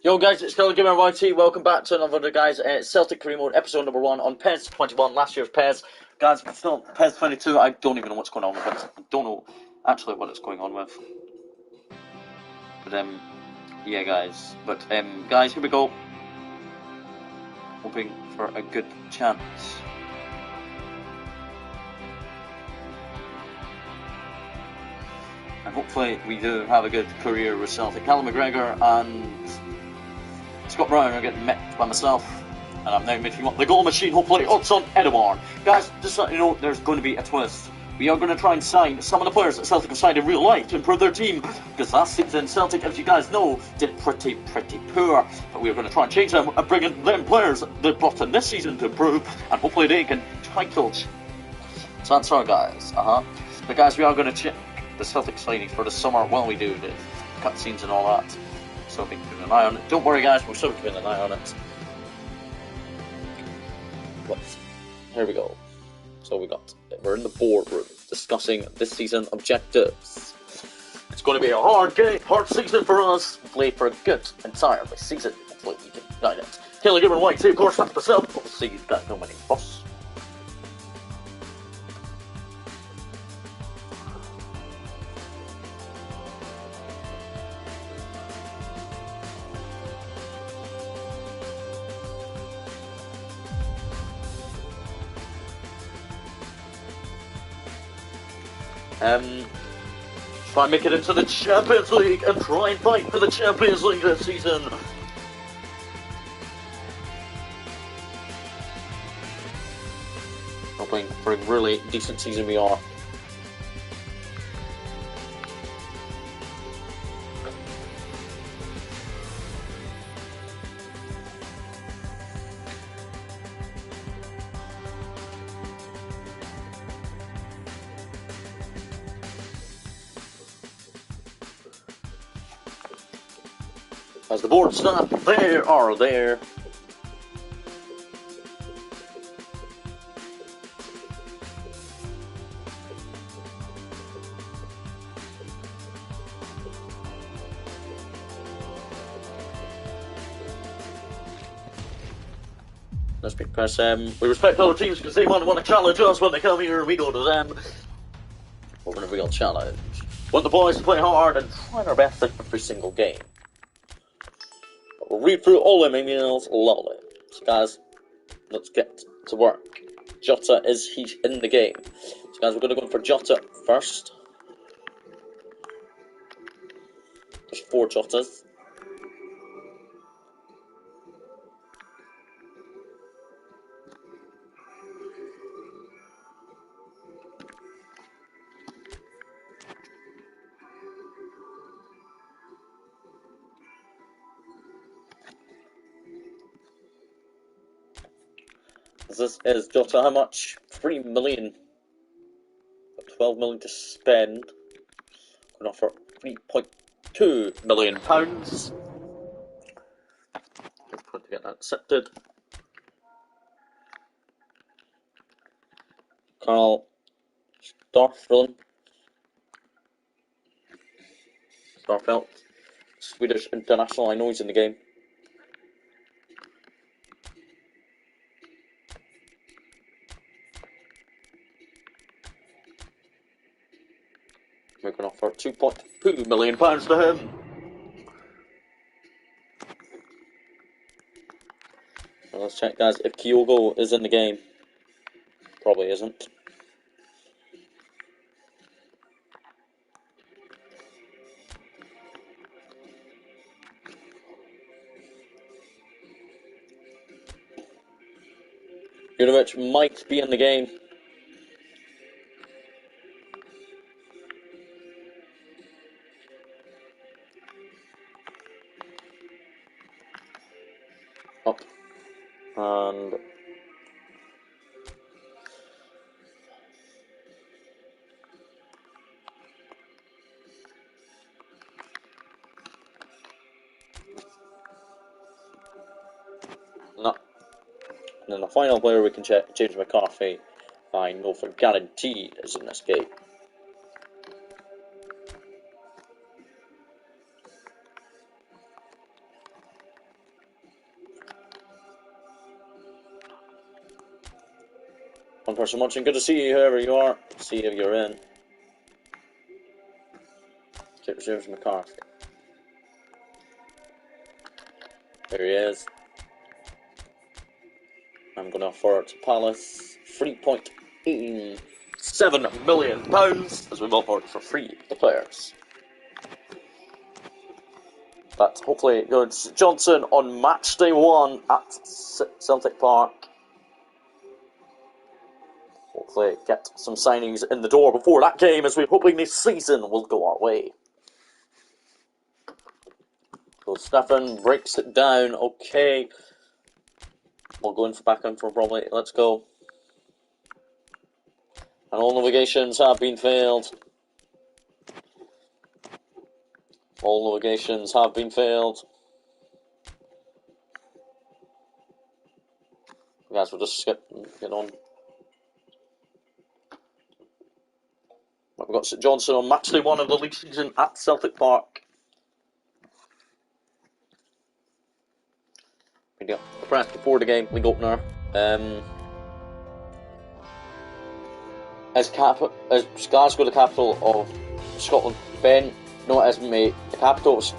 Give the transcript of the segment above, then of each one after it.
Yo guys, it's Celtic YT. Welcome back to another guys Celtic Career Mode episode number 1 on PES21, last year's PES. Guys, it's still PES22. I don't even know what's going on with it. I don't know actually what it's going on with. But yeah guys. But guys, here we go. Hoping for a good chance. And hopefully we do have a good career with Celtic. Callum McGregor and Scott Brown are getting met by myself, and I'm now making up the goal machine. Hopefully, odds on anyone. Guys, just so you know, there's going to be a twist. We are going to try and sign some of the players that Celtic have signed in real life to improve their team, because last season Celtic, as you guys know, did pretty poor. But we are going to try and change them and bring in them players that they brought in this season to improve, and hopefully they can title. So that's our guys. But guys, we are going to check the Celtic signings for the summer while we do the cutscenes and all that. So we can keep an eye on it. Don't worry guys, we're still keeping an eye on it. But here we go. So we're in the boardroom discussing this season objectives. It's going to be a hard season for us. Play for a good entire season. Hopefully we can guide it. Taylor Gibbon White, see of course that's myself. We'll see you've got no many boss. Try and make it into the Champions League and try and fight for the Champions League this season. Hoping for a really decent season we are. As the board snap, there. Let's press we respect other teams because they want to challenge us when they come here. We go to them. We're in a real challenge. Want the boys to play hard and try our best in every single game. We'll read through all them emails, lovely. So guys, let's get to work. Jota, is he in the game? So guys, we're going to go for Jota first. There's 4 Jotas. This is Jota. How much? 3 million. 12 million to spend. Going to offer £3.2 million. Let's try to get that accepted. Carl Starfelt. Swedish international. I know he's in the game. We're going to offer £2.2 million to him. Now let's check, guys, if Kyogo is in the game. Probably isn't. Jurovic might be in the game. Up. And no. And then the final player we can check, James McCarthy, I know for guaranteed is in this game. one person watching. Good to see you, whoever you are. See if you're in. James McCarthy. There he is. I'm going to offer it to Palace £3.87 million as we've offered for free the players. But hopefully it goes Johnson on match day 1 at Celtic Park. Hopefully get some signings in the door before that game, as we're hoping this season will go our way. So Stefan breaks it down. Okay. We'll go in for back in for probably. Let's go. And all navigations have been failed. All navigations have been failed. Guys, we'll just skip and get on. We've got St Johnstone on match day 1 of the league season at Celtic Park. We got the press before the game, league opener. As Glasgow the capital of Scotland? Ben, no, it isn't, mate. The capital of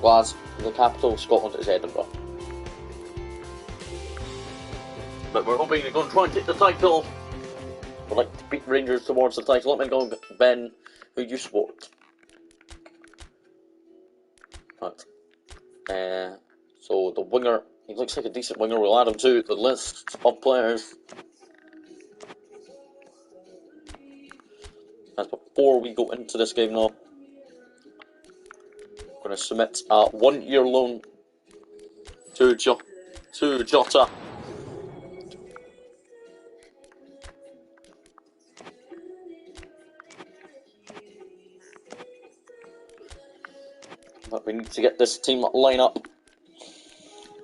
Glasgow, the capital of Scotland is Edinburgh. But we're hoping they're going to try and take the title. We'd like to beat Rangers towards the title. Let me go, Ben, who you support. Right. So the winger, he looks like a decent winger. We'll add him to the list of players. As before we go into this game now, I'm going to submit a 1-year loan to Jota. But we need to get this team line up.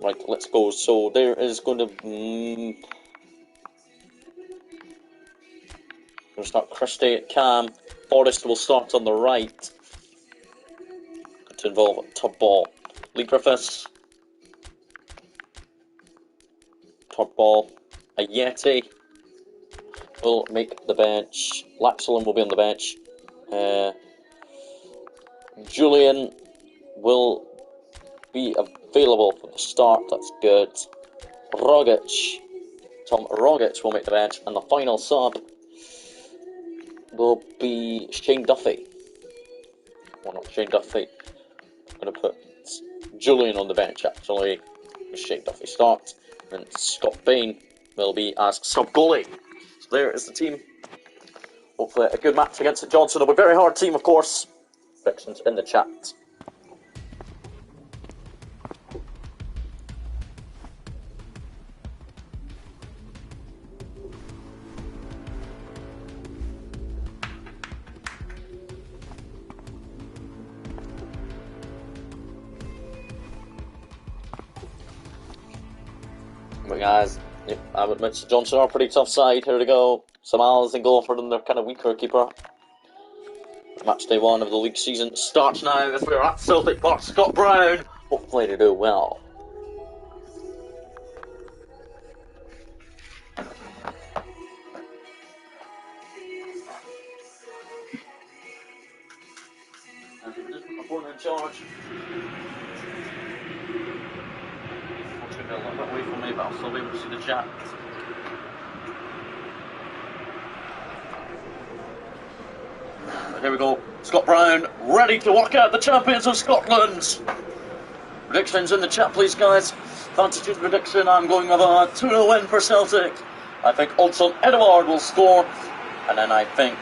Right, let's go. So there is going to going to start Christie at Cam. Forrest will start on the right. To involve a top ball. Lee Griffiths. Top ball. A Yeti will make the bench. Laxalon will be on the bench. Julian will be available for the start. That's good. Tom Rogic will make the bench, and the final sub will be Shane Duffy. Well, not Shane Duffy. I'm going to put Julian on the bench, actually. Shane Duffy starts, and Scott Bain will be as sub goalie. So there is the team. Hopefully a good match against St Johnstone. It'll be a very hard team, of course. Predictions in the chat. But guys, I would admit St Johnstone are a pretty tough side. Here we go. Some Al's in goal for them. They're kind of weaker keeper. Match day 1 of the league season starts now as we're at Celtic Park. Scott Brown. Hopefully they do well. And just put my phone in charge. It's going to be a little bit away from me, but I'll still be able to see the chat. Here we go. Scott Brown ready to walk out the champions of Scotland. Predictions in the chat, please, guys. Fantasy prediction. I'm going with a 2-0 win for Celtic. I think Odsonne Edouard will score, and then I think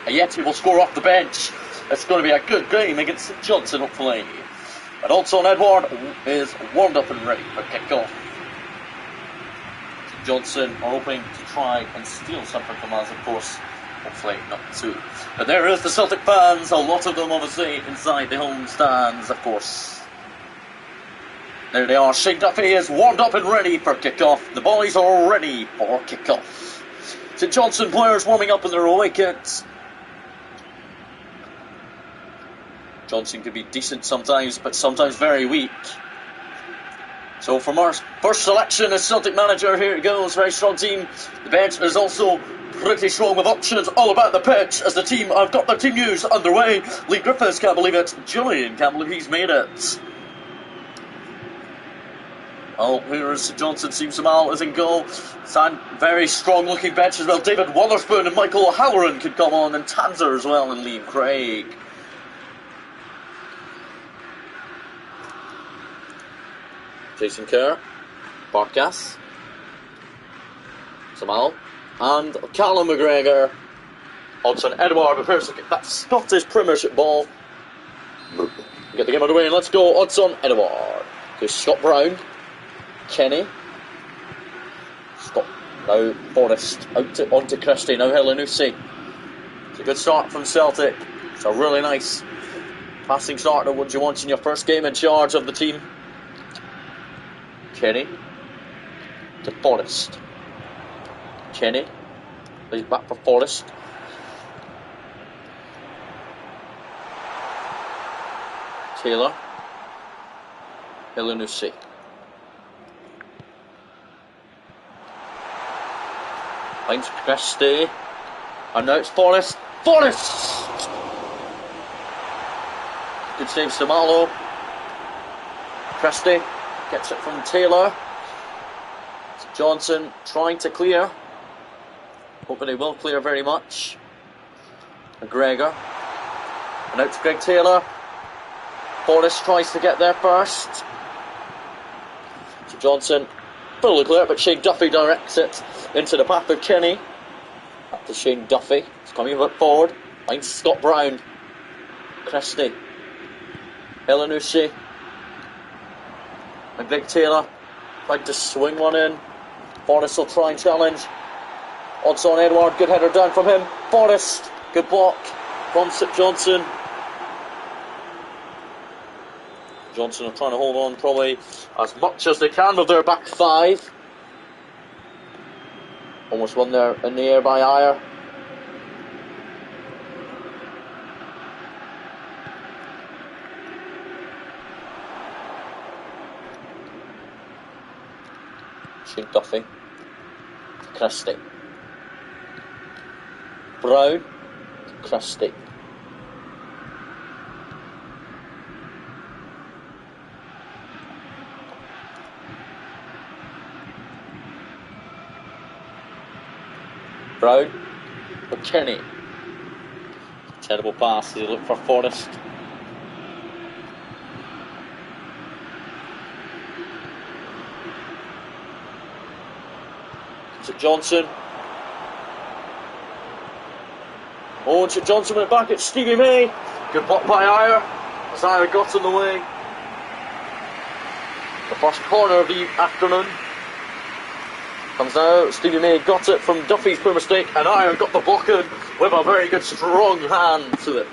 Ayeti will score off the bench. It's going to be a good game against St Johnstone, hopefully. And Odsonne Edouard is warmed up and ready for kick-off. St Johnstone are hoping to try and steal something from us, of course. Hopefully not too. But there is the Celtic fans, a lot of them obviously inside the home stands, of course. There they are. Shane Duffy is warmed up and ready for kick-off. The boys are ready for kick-off. St Johnstone players warming up in their away kits. Johnson could be decent sometimes, but sometimes very weak. So from our first selection as Celtic manager, here it goes. Very strong team. The bench is also pretty strong with options all about the pitch as the team have got their team news underway. Lee Griffiths can't believe it. Julian can't believe he's made it. Oh, here's Johnson. Seems Samal is in goal. Very strong looking bench as well. David Wotherspoon and Michael O'Halloran could come on, and Tanzer as well, and Liam Craig. Jason Kerr, Barkas, Samal, and Callum McGregor. Odson Edouard prepares to get that Scottish Premiership ball. Get the game underway, and let's go. Odson Edouard to Scott Brown. Kenny. Stop. Now Forrest. Out to, on to Christie. Now Helenusi. It's a good start from Celtic. It's a really nice passing start of what you want in your first game in charge of the team. Kenny. To Forrest. Kenny. Plays back for Forrest. Taylor. Helenusi. Finds Christie. And now it's Forrest. Forrest! Good save, Samalo. Christie gets it from Taylor. It's Johnson trying to clear. Hoping he will clear very much. McGregor. And out to Greg Taylor. Forrest tries to get there first. So Johnson fully clear, but Shane Duffy directs it into the path of Kenny. Up to Shane Duffy. He's coming a bit forward. Finds Scott Brown. Christie. Helenusi. And Greg Taylor tried to swing one in. Forrest will try and challenge. Odson Edouard, good header down from him. Forrest, good block from St Johnson. Johnson are trying to hold on probably as much as they can with their back five. Almost won there in the air by Ayer. Shane Duffy. Christie. Brown. Christie. Brown. McKinney. Terrible pass. He looked for Forrest. St Johnson. Oh, and St Johnson went back at Stevie May. Good block by Ayer. As Ayer got in the way. The first corner of the afternoon. Comes now, Stevie May got it from Duffy's poor mistake, and Ayer got the block in with a very good strong hand to it.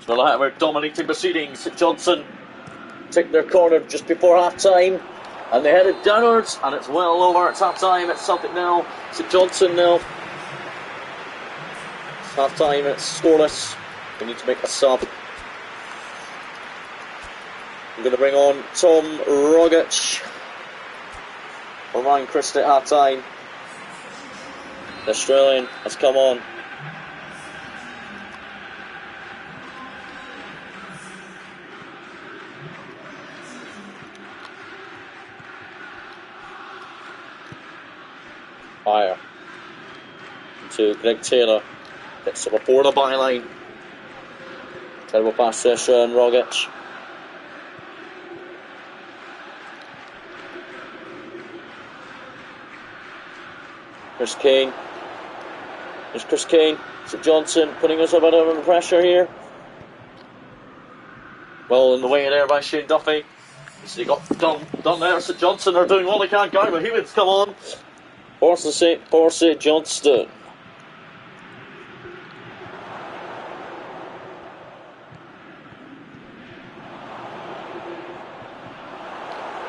So we're dominating proceedings. St Johnson take their corner just before half time, and they headed downwards, and it's well over. It's half time. It's Celtic now. St Johnson now. It's half time. It's scoreless. We need to make a sub. I'm going to bring on Tom Rogic. For Ryan Christie at half time. The Australian has come on. Ayer. To Greg Taylor. Gets it before the byline. Terrible pass there, Sean Rogic. Chris Kane. There's Chris Kane. St Johnson putting us a bit under pressure here. Well in the way there by Shane Duffy. So he got done there. St Johnson are doing all they can. Guy Mahewit's come on. For St Johnston.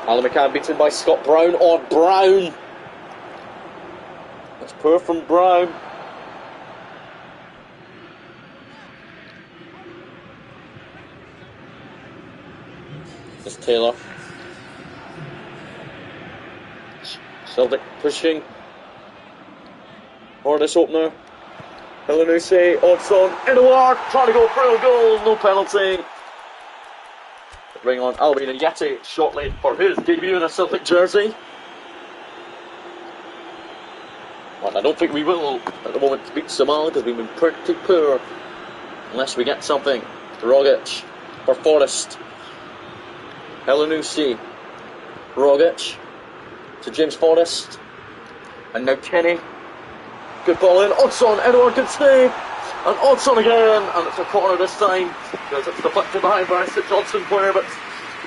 Alan McCann beaten by Scott Brown on Brown. That's poor from Brown. It's Taylor. Celtic pushing for this opener. Elanusi, Odson, Edouard, trying to go for a goal, no penalty. Bring on Alvin and Yeti shortly for his debut in a Celtic jersey. Well, I don't think we will at the moment beat Samal because we've been pretty poor. Unless we get something. Rogic for Forest. Elanusi, Rogic to James Forrest. And now Kenny. Good ball in. Odson, Edouard good save. And Odson again. And it's a corner this time. Because it's deflected behind by a St Johnson player. But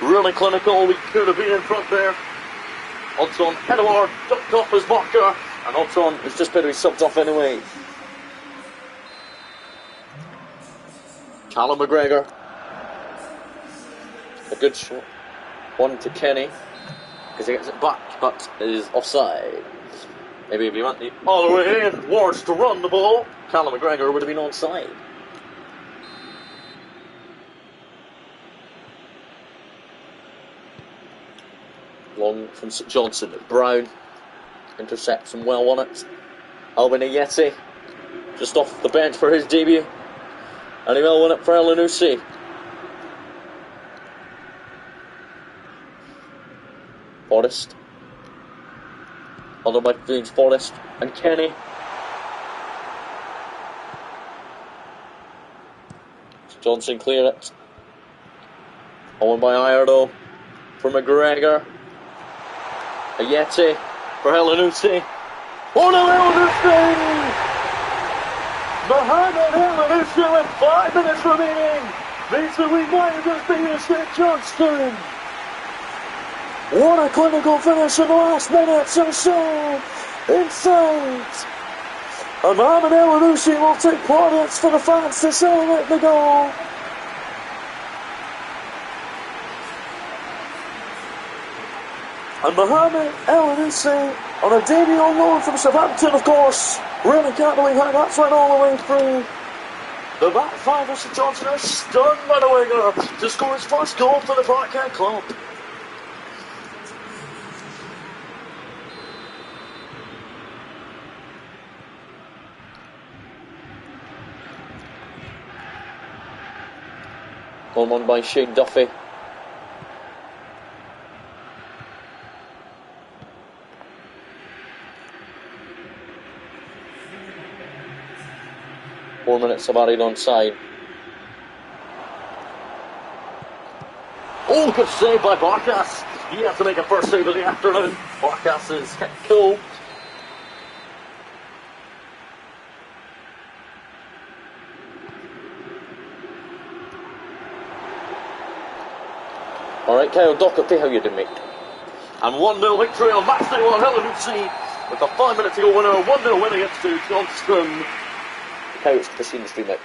really clinical. We could have been in front there. Odson, Edouard ducked off his marker. And Odson is just going to be subbed off anyway. Callum McGregor. A good shot. One to Kenny. Because he gets it back. But it is offside. Maybe if he went the other way in, Wards to run the ball, Callum McGregor would have been onside. Long from St Johnson. Brown intercepts and well on it. Alvin Ayeti just off the bench for his debut. And he well won it for Elanusi. Forrest. Other by James Forrest and Kenny. Johnson clear it. On by Iredale for McGregor. Ayeti for Elanusi. Oh no, Elanusi! Mohamed Elanusi with 5 minutes remaining. Means that we might have just beaten St Johnston. What a clinical finish in the last minutes or so inside. And Mohamed Elanusi will take plaudits for the fans to celebrate the goal. And Mohamed Elanusi on a debut on loan from Southampton, of course. Really can't believe how that's went all the way through. The back five of St Johnson are stunned by the winger to score his first goal for the Parkhead club. Goal won by Shane Duffy. Four minutes of added on side. Oh, good save by Barkas. He has to make a first save of the afternoon. Barkas is cool. Alright, Kyle Doherty, how you doing, mate? And 1-0 victory on match day on Elanusi with a 5 minutes to go winner, 1-0 win against Johnston. Kyle, it's the scene stream, mate.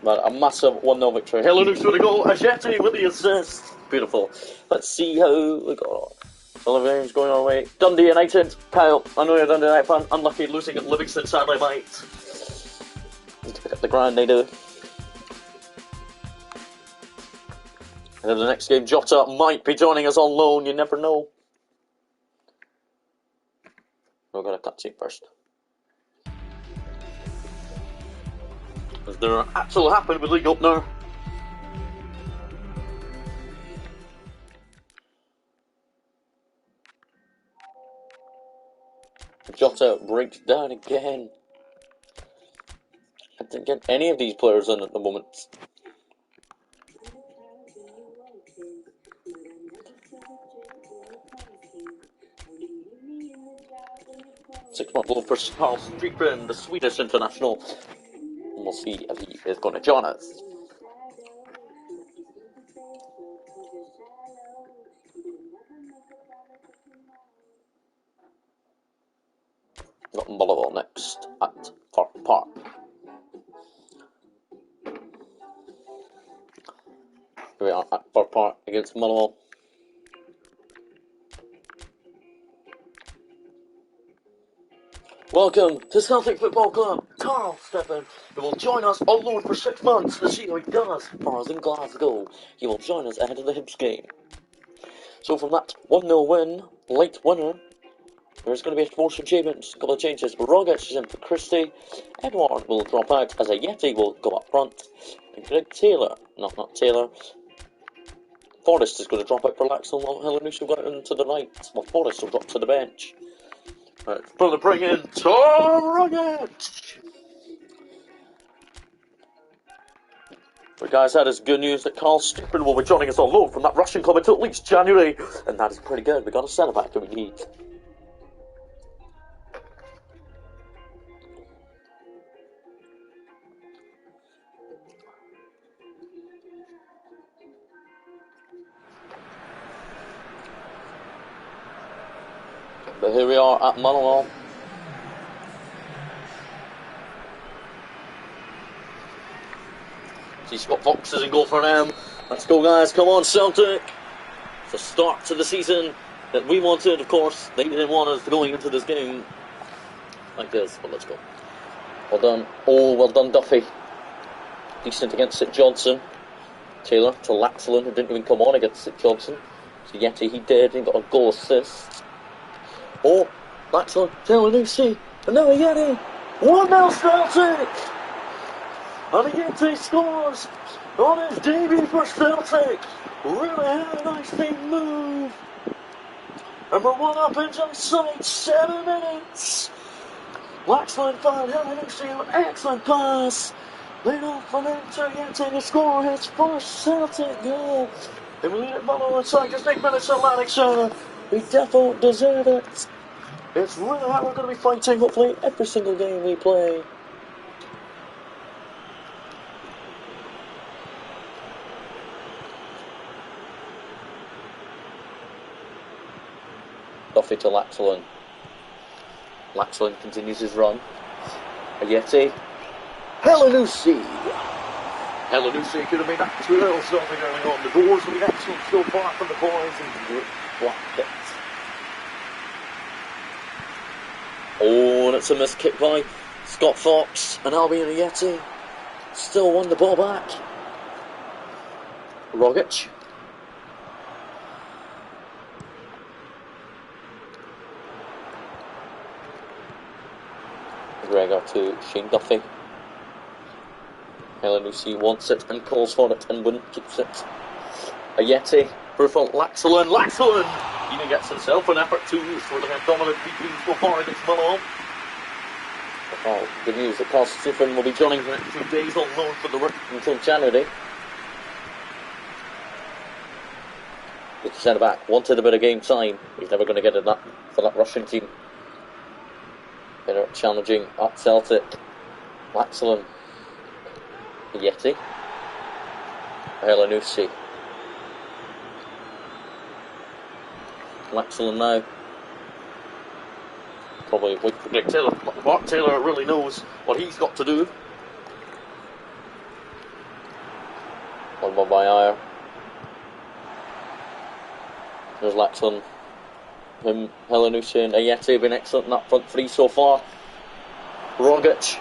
But a massive 1-0 victory. Elanusi with a goal, Ajeti with the assist. Beautiful. Let's see how we got Oliver's going our way. Dundee United. Kyle, I know you're a Dundee United fan. Unlucky losing at Livingston, sadly, mate. Need to pick up the ground, they do. And in the next game, Jota might be joining us on loan. You never know. We're going to cutscene first. As there actually happened with league opener. Jota breaks down again. I didn't get any of these players in at the moment. Six-month loan for Charles Strickland, the Swedish international. And we'll see if he is going to join us. Got Motherwell next at Park Park. Here we are at Park Park against Motherwell. Welcome to Celtic Football Club, Carl Steffen, who will join us on loan for 6 months to see how he does for us in Glasgow. He will join us ahead of the Hibs game. So from that 1-0 win, late winner, there's going to be more changes, a couple of changes. Rogic is in for Christie, Edouard will drop out as a Yeti will go up front, and Greg Taylor, not Taylor, Forrest is going to drop out for Laxall, while Helenush will go out into the right, well Forrest will drop to the bench. Right, going to bring in Tom Rogic! But guys, that is good news that Carl Steffen will be joining us on loan from that Russian club until at least January, and that is pretty good. We got a centre back that we need. But here we are at Motherwell. See Scott Fox is in goal for them. Let's go guys, come on Celtic. It's a start to the season that we wanted, of course. They didn't want us going into this game like this, but let's go. Well done. Oh, well done Duffy. Decent against St Johnson. Taylor to Laxall, who didn't even come on against St Johnson. So Yeti, he did, he got a goal assist. Oh, Laxall, Taylor, Lucy, and now Yeti. 1-0 Celtic! And Yeti scores on his debut for Celtic. Really had a nice big move. And we're 1 up into sight, 7 minutes. Laxall found Helenushi, an excellent pass. Laid off from him to Yeti to score his first Celtic goal. And we lead it Motherwell inside just 8 minutes of Lanarkshire. We definitely deserve it. It's really how we're going to be fighting, hopefully, every single game we play. Duffy to Laxall. Laxall continues his run. A Yeti. Helenushi. Helenushi could have made that 2-0 something early on. The doors will be excellent so far from the boys and great black hit. Oh, and it's a missed kick by Scott Fox and Albion Yeti. Still won the ball back. Rogic. Gregor to Shane Duffy. Helenushi wants it and calls for it and wouldn't keeps it. A Yeti for Laxall. Laxall even gets himself an effort too for the dominant between so far against Motherwell. Oh, good news that Carl Steffen will be joining for the next 2 days on loan for the until January. The centre back wanted a bit of game time. He's never going to get it that for that Russian team. They're challenging at Celtic. Laxall. Yeti. Helenushi. Laxall now. Probably wait for Greg Taylor. Mark Taylor really knows what he's got to do. One more by Ayer. There's Laxall. Him, Helenushi and Ayeti have been excellent in that front three so far. Rogic.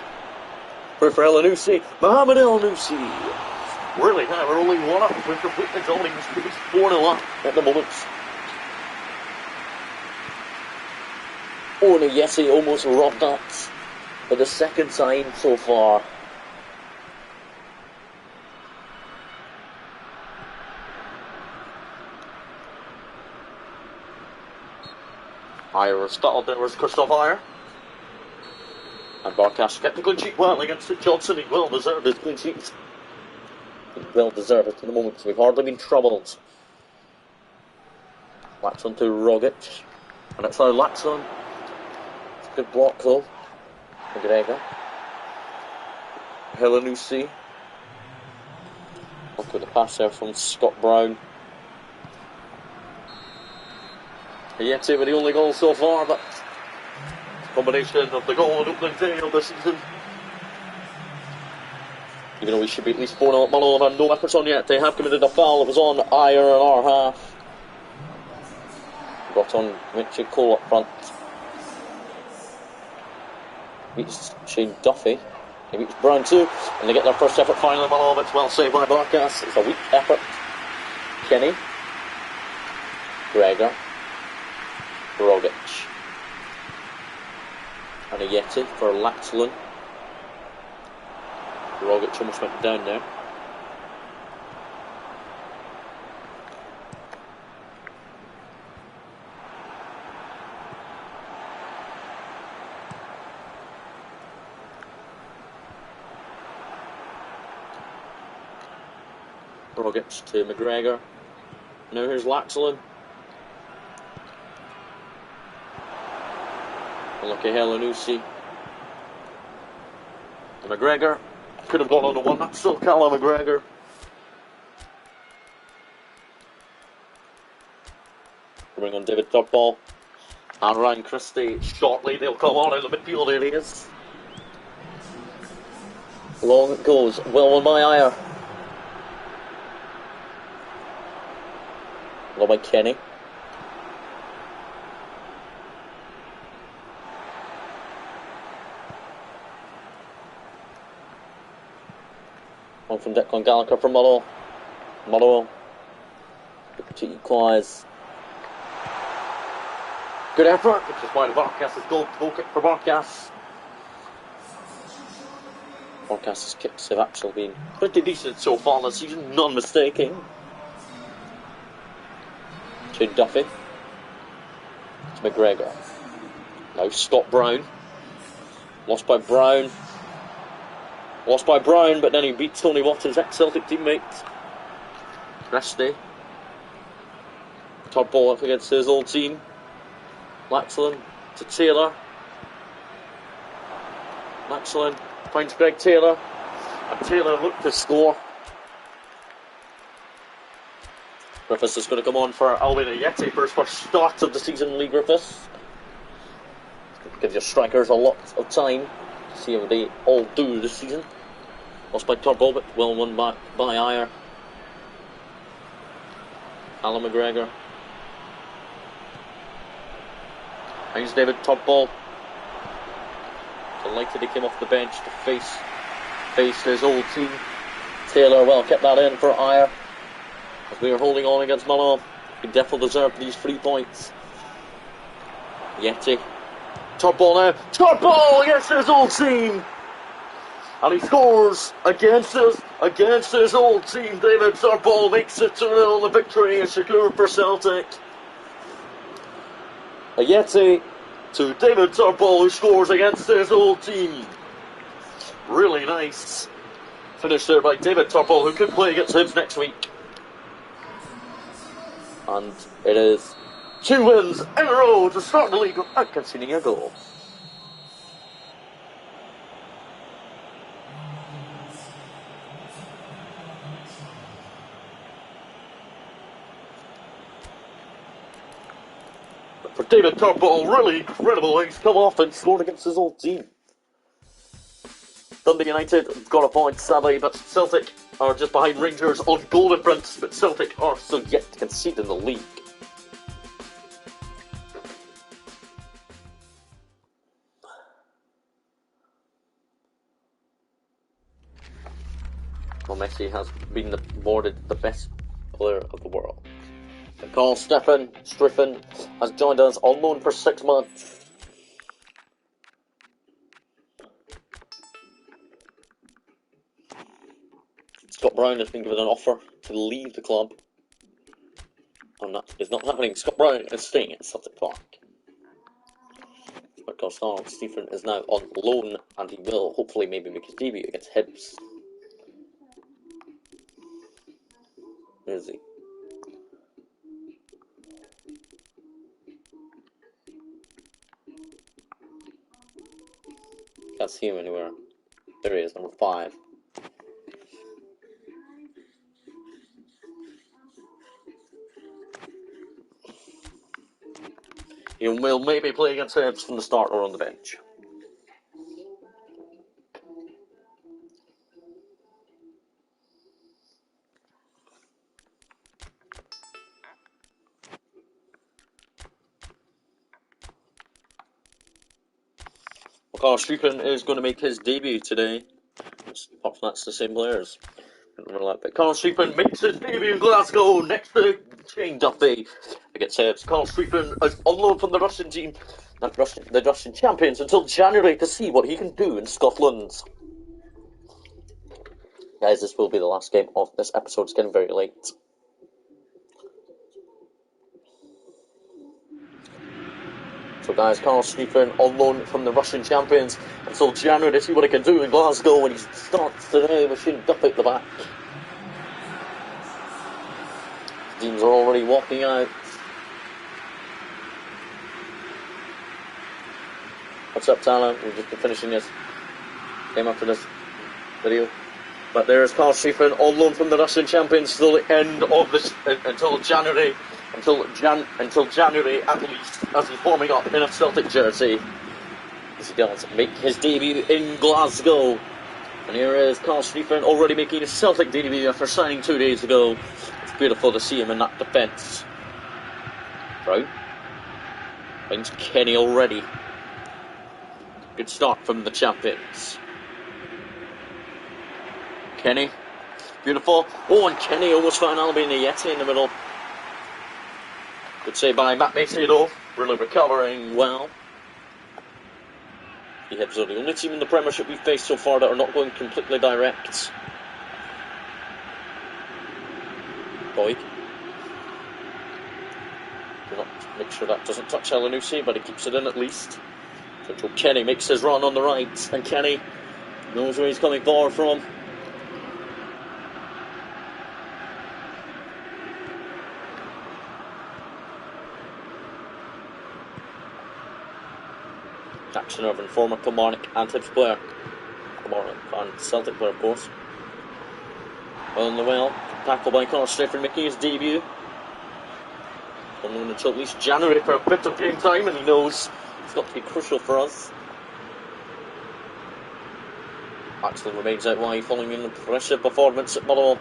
For Helenushi. Mohamed Helenushi. Really, we're only 1 up. We're completely dominating this game. 4-0 up at the moment. Oh, and Ayeti almost robbed that for the second time so far. Ayer was startled, there was Christoph Ayer. And Barkas kept the clean sheet well against St Johnson. He well deserved his clean sheet. He well deserved it at the moment, so we've hardly been troubled. Laxall to Rogic. And it's now Laxall. It's a good block though. McGregor. Helenushi. Look at the pass there from Scott Brown. Yeti with the only goal so far, but Combination of the goal and opening day of the season. Even though we should be at least 4-0 at Mullin, have had no efforts on yet. They have committed a foul. It was on Ayer in our half. Got on Richie Cole up front. Beats Shane Duffy. He beats Brown too. And they get their first effort finally. Mullin, it's well saved by Barkas. It's a weak effort. Kenny. Gregor. Rogic. And a Yeti for Laxlin. Rogic almost went down there. Rogic to McGregor. Now here's Laxlin. Unlucky Helenusi. McGregor. Could have gone on to one. That's still Callum McGregor. Bring on David Turnbull. And Ryan Christie. Shortly they'll come on in the midfield areas. Long it goes. Well won by Ayer. Well by Kenny. One from Declan Gallagher from Motherwell. Motherwell. To equalise. Good effort, which is why the Barkas' goal kick for Barkas. Barkas' kicks have actually been pretty decent so far this season, non-mistaking. To Duffy. To McGregor. Now Scott Brown. Lost by Brown. Lost by Brown, but then he beat Tony Watt, his ex-Celtic teammate. Christie. Top ball up against his old team. Laxlin to Taylor. Laxlin finds Greg Taylor. And Taylor looked to score. Griffiths is going to come on for Alvin Yeti for his first start of the season, Lee Griffiths. Gives your strikers a lot of time to see how they all do this season. Lost by Turnbull, but well won by Ayer. Alan McGregor. Finds David Turnbull. Delighted he came off the bench to face his old team. Taylor well kept that in for Ayer. As we are holding on against Mullin. We definitely deserve these 3 points. Yeti. Turnbull now. Turnbull against his old team. And he scores against his old team. David Turnbull makes it 2-0. The victory is secure for Celtic. A Yeti to David Turnbull, who scores against his old team. Really nice finish there by David Turnbull, who could play against Hibs next week. And it is 2 wins in a row to start the league without conceding a goal. For David Turnbull, really incredible. He's come off and scored against his old team. Dundee United got a point, sadly, but Celtic are just behind Rangers on goal difference, but Celtic are still yet to concede in the league. Well, Messi has been awarded the best player of the world. And Carl Striffen has joined us on loan for 6 months. Scott Brown has been given an offer to leave the club. And that is not happening. Scott Brown is staying at Celtic Park. But Carl Striffen is now on loan, and he will hopefully maybe make his debut against Hibs. Where is he? Can't see him anywhere. There he is, number 5. He will maybe play against Hibs from the start or on the bench. Carl Strickland is going to make his debut today. Apart from that's the same players. Carl Strickland makes his debut in Glasgow next to Shane Duffy against Hibs. Carl Strickland is on loan from the Russian team, the Russian champions, until January to see what he can do in Scotland. Guys, this will be the last game of this episode. It's getting very late. So guys, Carl Strickland on loan from the Russian champions until January to see what he can do in Glasgow when he starts today with Shane Duffy at the back. Teams are already walking out. What's up, Tyler? We've just been finishing this game after this video. But there's Carl Strickland on loan from the Russian champions till the end of this, until January at least, as he's warming up in a Celtic jersey. As he does make his debut in Glasgow. And here is Carl Strickland already making his Celtic debut after signing 2 days ago. It's beautiful to see him in that defence. Brown finds Kenny already. Good start from the champions. Kenny, beautiful. Oh, and Kenny almost found Albion Yeti in the middle. Good save by Matt Macy though, really recovering well. The Hibs are the only team in the Premiership we've faced so far that are not going completely direct. Boyd. Do not make sure that doesn't touch Elanusi, but he keeps it in at least. Until Kenny makes his run on the right, and Kenny knows where he's coming forward from. Jackson Irvine, former Kilmarnock and Hibs player. Kilmarnock and Celtic player, of course. Well in the well, tackled by Carl Strickland making his debut. Coming until at least January for a bit of game time, and he knows it's got to be crucial for us. Axel remains out wide, following an impressive performance at Motherwell.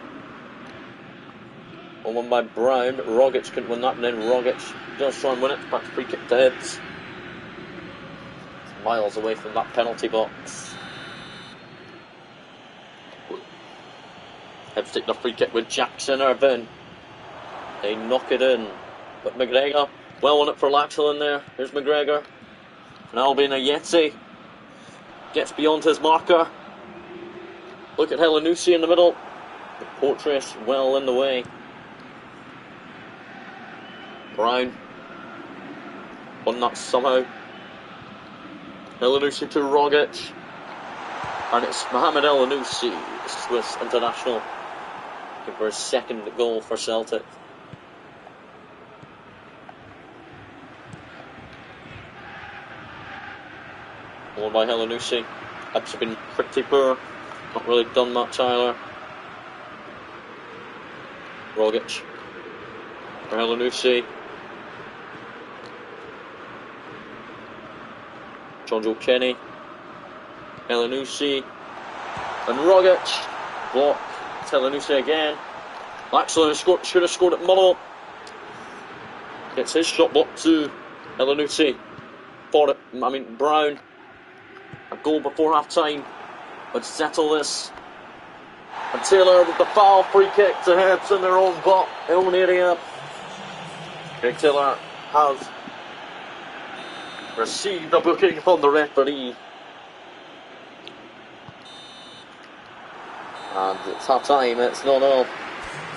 Won by Brown. Rogic couldn't win that, and then Rogic does try and win it. Back to free kick to Hibs. Miles away from that penalty box. Hibs take the free kick with Jackson Irvine. They knock it in. But McGregor, well on it for Laxell in there. Here's McGregor. And Albion Yeti gets beyond his marker. Look at Elanusi in the middle. The Portress well in the way. Brown won that somehow. Elanusi to Rogic. And it's Mohamed Elanusi, the Swiss international, looking for his second goal for Celtic. Won by Elanusi. Hibs have been pretty poor. Not really done much either. Rogic for Elanusi. Jonjo Kenny, Elanusi, and Rogic. Block. It's Elanusi again. Laxell should have scored at Motherwell. Gets his shot blocked to Elanusi. Brown. A goal before half time would settle this. And Taylor with the foul, free kick to Hibs in their own area. Greg Taylor has received a booking from the referee. And it's half time, it's 0-0.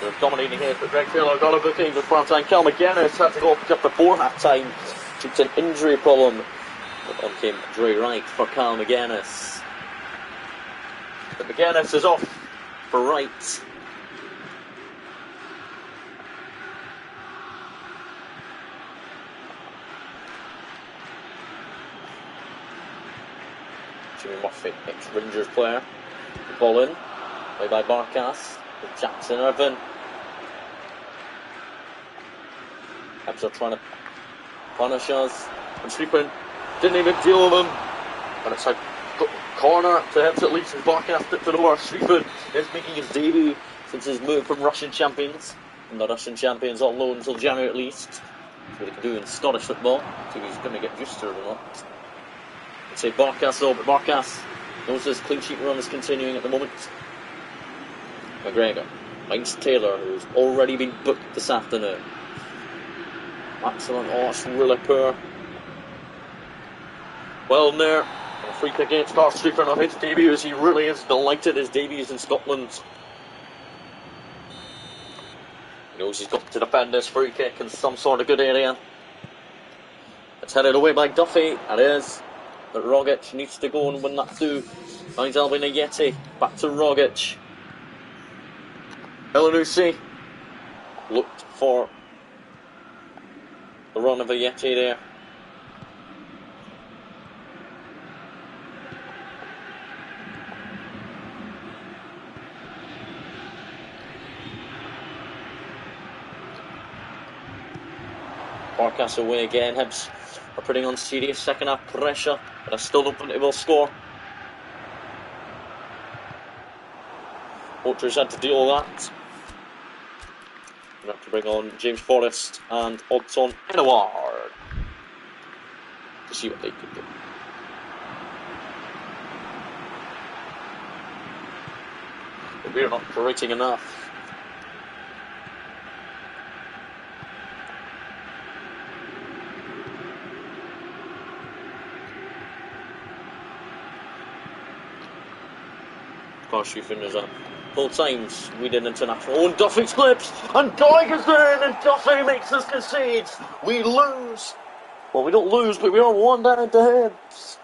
They're dominating here, but Greg Taylor got a booking before half time. Cal McGuinness had to go just before half time due to an injury problem. But on came Dre Wright for Cal McGuinness. But McGuinness is off for Wright. Jimmy Murphy, ex-Rangers player. The ball in, played by Barkas, with Jackson Irvine. Hibs are trying to punishes and sweeping. Didn't even deal with him. And it's a corner to hit at least, and Barkas it to the worst. Sweeping is making his debut since his move from Russian champions. And the Russian champions on loan until January at least. That's what he can do in Scottish football. So he's going to get used to it or not. I'd say Barkas though, but Barkas knows his clean sheet run is continuing at the moment. McGregor finds Taylor, who's already been booked this afternoon. Excellent, oh, it's really poor. Well, in there, a free kick against Carstreeter on his debut, as he really is delighted his debuts in Scotland. He knows he's got to defend this free kick in some sort of good area. It's headed away by Duffy, it is. But Rogic needs to go and win that through. Finds Alvin Ayeti, back to Rogic. Elanusi looked for the run of Ayeti there. Barkas away again. Hibs are putting on serious second half pressure, but I still don't think they will score. Poachers had to deal with that. We have to bring on James Forrest and Odson Edouard to see what they can do. But we're not creating enough. Carstreeter is a full-time Sweden international. Oh, and Duffy slips, and Doig is there, and Duffy makes us concede. We lose. Well, we don't lose, but we are one down to Hibs.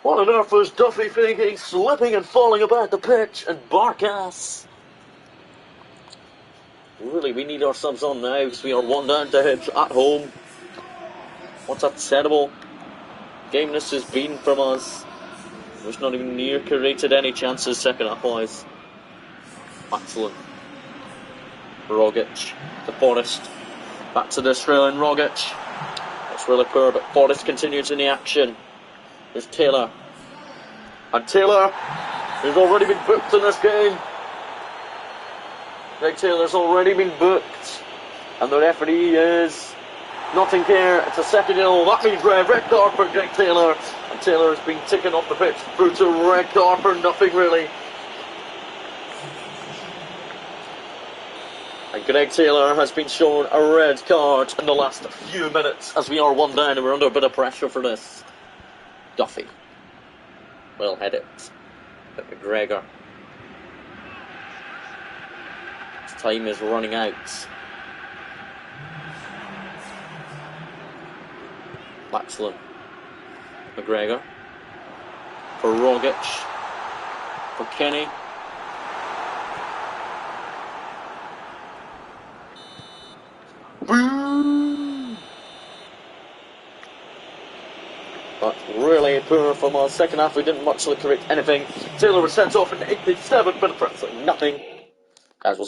What on earth was Duffy thinking, slipping and falling about the pitch, and Barkas? Really, we need our subs on now, because we are one down to Hibs at home. What a terrible game this has been from us. We've not even near created any chances second half wise. Excellent. Rogic to Forrest. Back to the Australian Rogic. It's really poor, but Forrest continues in the action. There's Taylor. And Taylor has already been booked in this game. Greg Taylor's already been booked. And the referee is nothing care. It's a second yellow. That means red card for Greg Taylor. And Taylor has been taken off the pitch through to red card for nothing really. And Greg Taylor has been shown a red card in the last few minutes as we are one down and we're under a bit of pressure for this. Duffy will head it at McGregor. His time is running out. Excellent. McGregor for Rogic, for Kenny. Boom! But really poor from our second half. We didn't much create anything. Taylor was sent off in the 87th minute for absolutely nothing. As we'll see.